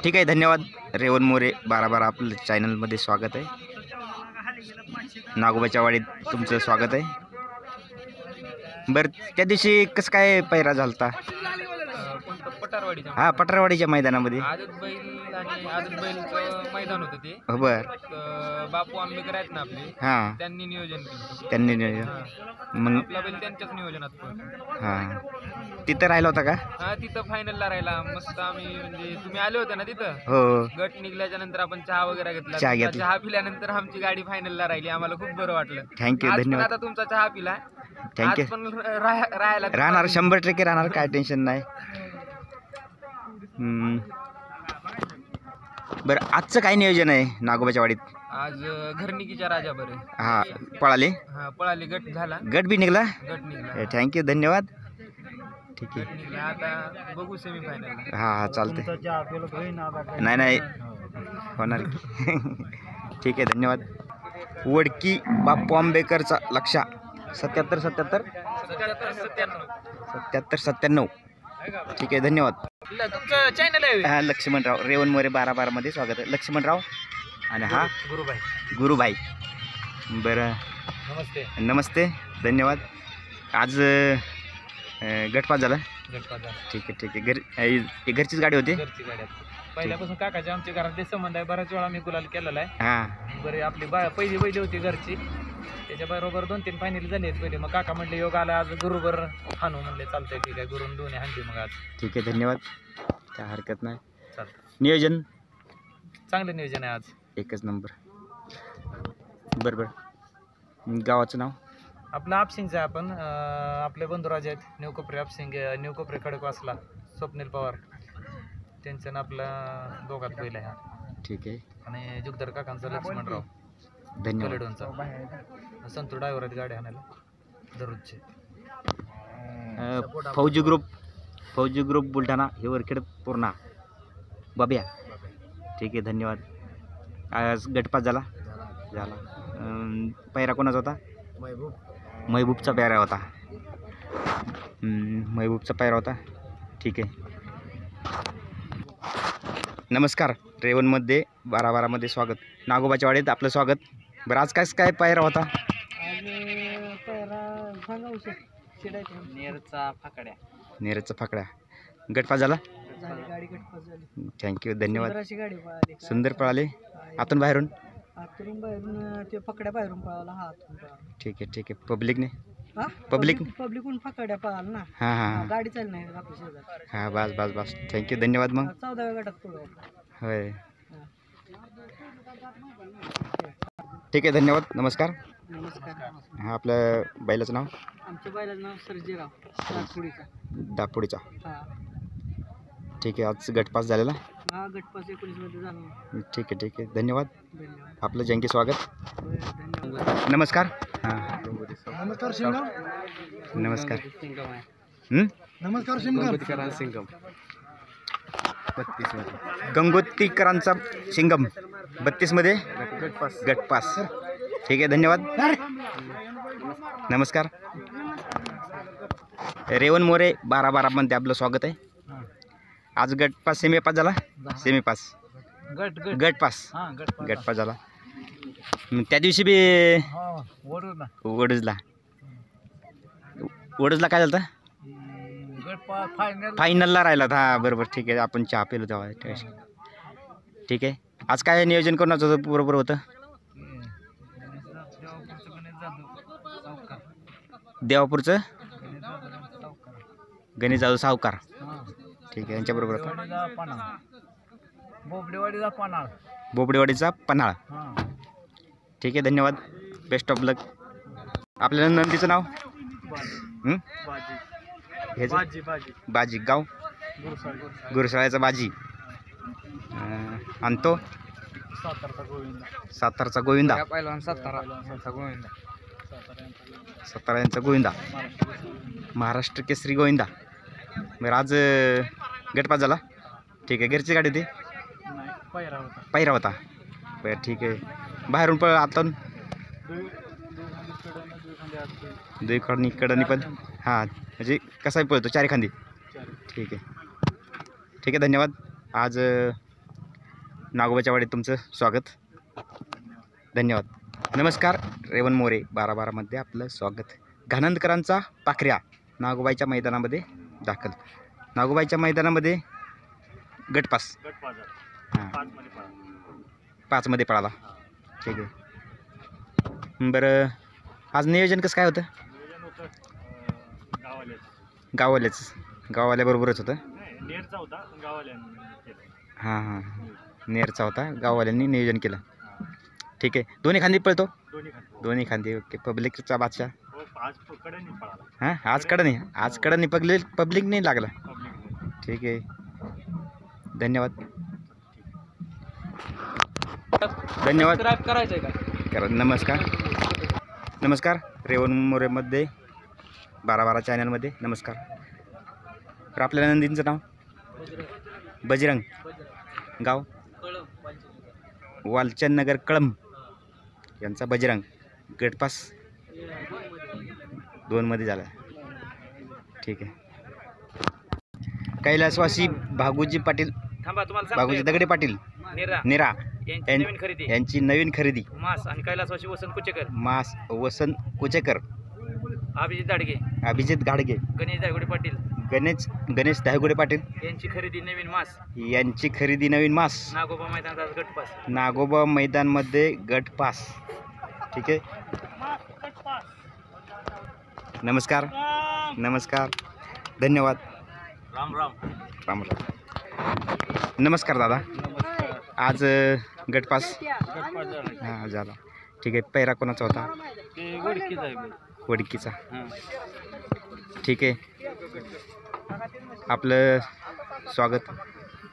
ठीक आहे, धन्यवाद. रेवण मोरे 12-12 आपल्या चॅनलमध्ये स्वागत आहे. नागोबाच्या वाडीत तुमचं स्वागत आहे. बरं, त्या दिवशी कसं काय पैरा झालता? पठारवाडीच्या हा, पटरवाडीच्या मैदानामध्ये. आदत बैल आणि आदत बैलचं मैदान होतं ते. हो, बर. बापू आंबेकर आहेत ना आपले, हां, त्यांनी नियोजन केलं. त्यांनी मग आपला बैल त्यांच्याच नियोजनात पळतो. हां, तिथं राहिला होता का? हा, तिथं फायनलला राहिला मस्त. आम्ही म्हणजे तुम्ही आले होते ना तिथं, हो, गट निघल्याच्या नंतर आपण चहा वगैरे घेतला. चहा तुमचा घेतला. चहा पिल्यानंतर आमची गाडी फायनलला राहिली. आम्हाला खूप बरं वाटलं. थँक्यू, आज पण धन्यवाद. आता तुमचा चहा पिला. थँक्यू. आज पण राहायला राहणार 100% राहणार, काय टेन्शन नाही. बरं, आजचं काय नियोजन आहे नागोबाच्या वाडीत? आज घरनिकीच्या राजा बरे. हा, पळाले. हा, पळाली. गट झाला. गट बी निघला. गट निघला. थँक्यू, धन्यवाद. ठीक आहे. गट निघला. आता बघू सेमीफायनल. हां हां, चालते. नाही होणार. ठीक आहे, धन्यवाद. वडकी बापू आंबेकरचा लक्ष 77-97. ठीक आहे, धन्यवाद. तुमचं चॅनल आहे? हा, लक्ष्मणराव रेवण मोरे 12-12 मध्ये स्वागत आहे. लक्ष्मणराव आणि हा गुरुभाई. बरं, नमस्ते. नमस्ते, धन्यवाद. आज गटपास झाला. ठीक आहे. घरचीच गाडी होती. घरची गाडी पहिल्यापासून काकाच्या आमच्या घरात ते संबंध आहे. बऱ्याच वेळा मी गुलाल केलेला आहे. हां, बरे आपली पहिली बैल होती घरची, त्याच्याबरोबर 2-3 फायनल झाली आहेत पहिले. मग काका म्हणले योग आला आज गुरुबर हाणू, म्हणले चालतंय. ठीक आहे, गुरुन दोन्ही हाणली मग आज. ठीक आहे, धन्यवाद. काय हरकत नाही. चालतं. नियोजन चांगलं नियोजन आहे आज. एकच नंबर. बरोबर. गावाचं नाव आपलं आपसिंगचं आहे. आपण आपले बंधुराज आहेत न्यूकोपरे आपसिंग, न्यूकोपरे खडकवासला स्वप्नील पवार, त्यांचं आपला दोघात बैल आहे हा. ठीक आहे, आणि जुगदर काकांचा लक्ष्मणराव धन्यवाद. कलेडोनचा संतूर ड्रायव्हर आहेत गाडी आणायला दररोजचे. फौजी ग्रुप बुलढाणा हे वरखेड पूर्णा बाब्या. ठीक आहे, धन्यवाद. आज गटपास झाला. पैरा कोणाचा होता? महबूबचा पैरा होता. महबूबचा पैरा होता. ठीक आहे. नमस्कार. रेवणमध्ये 12-12 मध्ये स्वागत. नागोबाच्या वाडीत आपलं स्वागत. बरं, आज काय पैरा होता? नेरचा फाकड्या. गटपास झाला. थँक्यू, धन्यवाद. सुंदर पळाले. आतून बाहेरून ते फकड्या बाहेरून पळाला. हा, ठीक आहे. पब्लिकने पब्लिकून फकड्या पळाला ना. हां हां गाडी चालली नाही आपल्या शेजारी. हां, बस. थँक्यू, धन्यवाद. मग 14व्या गटात पळू. होय, ठीक आहे, धन्यवाद. नमस्कार. हा, आपल्या बैलाचं नाव? आमच्या बैलाचं नाव सर्जेराव दापुडीचा. हा, ठीक आहे. आज गटपास झालेला. हा, गटपास 19 मध्ये झाला. ठीक आहे. धन्यवाद. धन्यवाद. आपलं जंगी स्वागत. धन्यवाद. नमस्कार. हां, नमस्कार शिंगम. नमस्कार. नमस्कार शिंगम. गंगोतीकरांचा शिंगम 32 मध्ये गटपास. ठीक आहे, धन्यवाद. नमस्कार. रेवण मोरे 12-12 मध्ये आपलं स्वागत आहे. आज गटपास सेमीपास झाला. गटपास झाला. त्या दिवशी बी वडूजला काय झालं? फायनलला राहिला. हा, बरोबर. ठीक आहे, आपण चहा पिलो तेव्हा. ठीक आहे. आज काय नियोजन कोणाचं होतं? बरोबर होतं. देवापूरचं गणेश जाधव सावकार. ठीक आहे, यांच्याबरोबर होता. बोबडेवाडीचा पन्हाळ. ठीक आहे, धन्यवाद. बेस्ट ऑफ लक. आपल्या नंदीचं नाव? बाजी. गाव गुरुसाळ्याचा बाजी. आणि तो सातारचा गोविंदा. सातारा यांचा गोविंदा. महाराष्ट्र केसरी गोविंदा. बरं, आज गटपास झाला. ठीक आहे. घरची गाडी होती. पैरा होता. बरं, ठीक आहे. बाहेरून पण आता दुईकडनी कडनी पण. हां, म्हणजे कसाही पळतो चारी खांदी. ठीक आहे, धन्यवाद. आज नागोबाच्या वाडीत तुमचं स्वागत. धन्यवाद. नमस्कार. रेवण मोरे 12-12मध्ये आपलं स्वागत. घानंदकरांचा पाखऱ्या नागोबाईच्या मैदानामध्ये दाखल. नागोबाईच्या मैदानामध्ये गटपास हां 5मध्ये पळाला. ठीक आहे. बरं आज नियोजन कसं काय होतं? गाववाल्याबरोबरच होतं. हां हां नेरचा होता. गाववाल्यांनी नियोजन केलं. ठीक आहे. दोन्ही खांदी पळतो. दोन्ही खांदी. ओके. पब्लिकचा बादशाह हां आज कडं नाही पब्लिक नाही लागला. ठीक आहे. धन्यवाद. करायचं आहे का? करा. नमस्कार. रेवण मोरेमध्ये 12-12 चॅनलमध्ये नमस्कार. तर आपल्या नंदींचं नाव बजरंग. गाव वालचंदनगर कळंब. यांचा बजरंग. गटपास 2मध्ये झाला. ठीक आहे. कैलासवासी भागुजी पाटील, थांबा तुम्हाला भागुजी दगडे पाटील नेरा यांची नवीन खरेदी. मास आणि कैलासवासी वसंत कुचेकर, मास वसंत कुचेकर, अभिजित घाडगे, गणेश दायगुडे पाटील, गणेश दायगुडे पाटील यांची खरेदी नवीन मास नागोबा मैदानात गटपास. नागोबा मैदानमध्ये गटपास. ठीक आहे. नमस्कार. धन्यवाद. राम. नमस्कार दादा. आज गटपास हां झाला. ठीक आहे. पैरा कोणाचा होता? वडकीचा. ठीक आहे. आपलं स्वागत.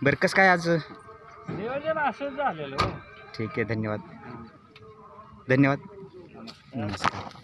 बरं कसं काय आज नियोजन असं झालेलं. ठीक आहे. धन्यवाद. नमस्कार.